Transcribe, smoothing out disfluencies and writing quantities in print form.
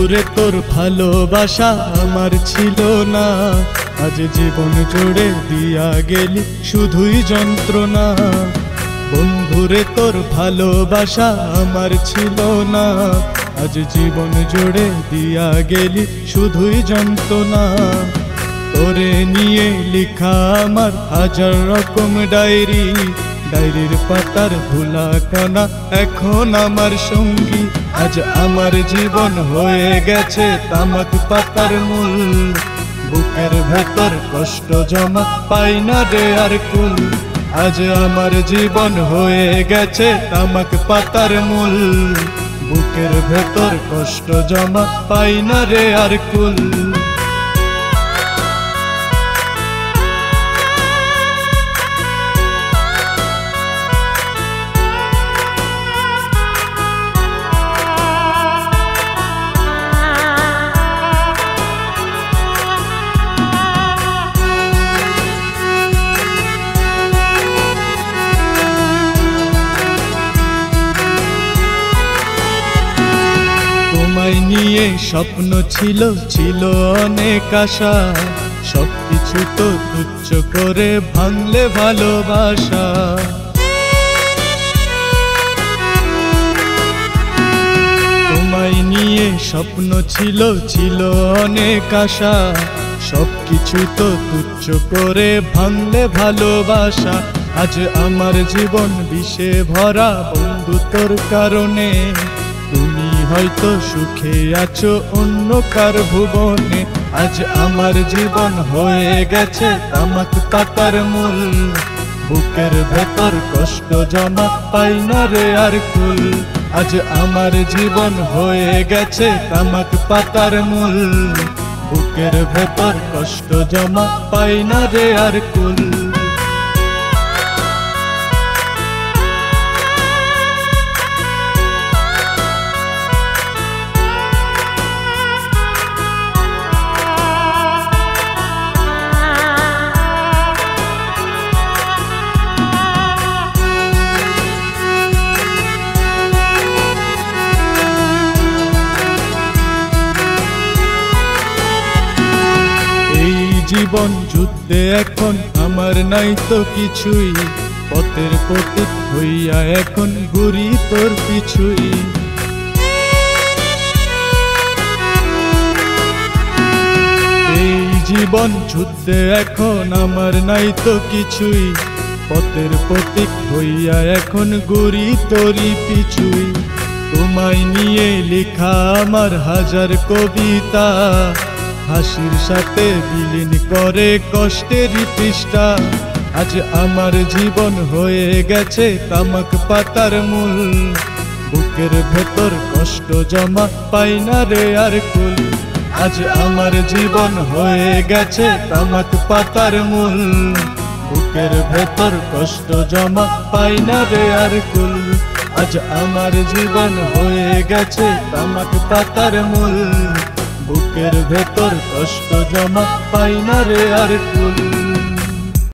বন্ধুরে তোর ভালোবাসা আমার ছিল না, আজ জীবন জুড়ে দিয়া গেলি শুধুই যন্ত্রণা। বন্ধুরে তোর ভালোবাসা আমার ছিল না, আজ জীবন জুড়ে দিয়া গেলি শুধুই যন্ত্রণা। তোরে নিয়ে লিখা আমার হাজার রকম ডায়েরি, ডায়েরির পাতার ভুলা কানা এখন আমার সঙ্গী। আজ আমার জীবন হয়ে গেছে তামাক পাতার মূল, বুকের ভেতর কষ্ট জমা পাই না রে আর কুল। আজ আমার জীবন হয়ে গেছে তামাক পাতার মূল, বুকের ভেতর কষ্ট জমা পাই না রে আর কুল। তোমায় নিয়ে স্বপ্ন ছিল, ছিল অনেক আশা, সবকিছু তো তুচ্ছ করে ভাঙলে ভালোবাসা। তোমায় নিয়ে স্বপ্ন ছিল, ছিল অনেক আশা, সবকিছু তো তুচ্ছ করে ভাঙলে ভালোবাসা। আজ আমার জীবন বিষে ভরা বন্ধু তোর কারণে, তুমি হয়তো সুখে আছো অন্য কার ভুবনে। আজ আমার জীবন হয়ে গেছে তামাক পাতার মূল, বুকের ভেতর কষ্ট জমা পাই না রে আর কুল। আজ আমার জীবন হয়ে গেছে তামাক পাতার মূল, বুকের ভেতর কষ্ট জমা পাই না রে আর কুল। জীবন যুদ্ধে এখন আমার নাই তো কিছুই, পথের পথিক হইয়া এখন ঘুরি তোর পিছুই। এই জীবন যুদ্ধে এখন আমার নাই তো কিছুই, পথের পথিক হইয়া এখন ঘুরি তোরই পিছুই। তোমায় নিয়ে লেখা আমার হাজার কবিতা, হাসির সাথে বিলীন করে কষ্টেরই পৃষ্ঠা। আজ আমার জীবন হয়ে গেছে তামাক পাতার মূল, বুকের ভেতর কষ্ট জমা পাই না রে আর কুল। আজ আমার জীবন হয়ে গেছে তামাক পাতার মূল, বুকের ভেতর কষ্ট জমা পাই না রে আর কুল। আজ আমার জীবন হয়ে গেছে তামাক পাতার মূল, বুকের ভেতর কষ্ট জমা পাই না রে আর কুল।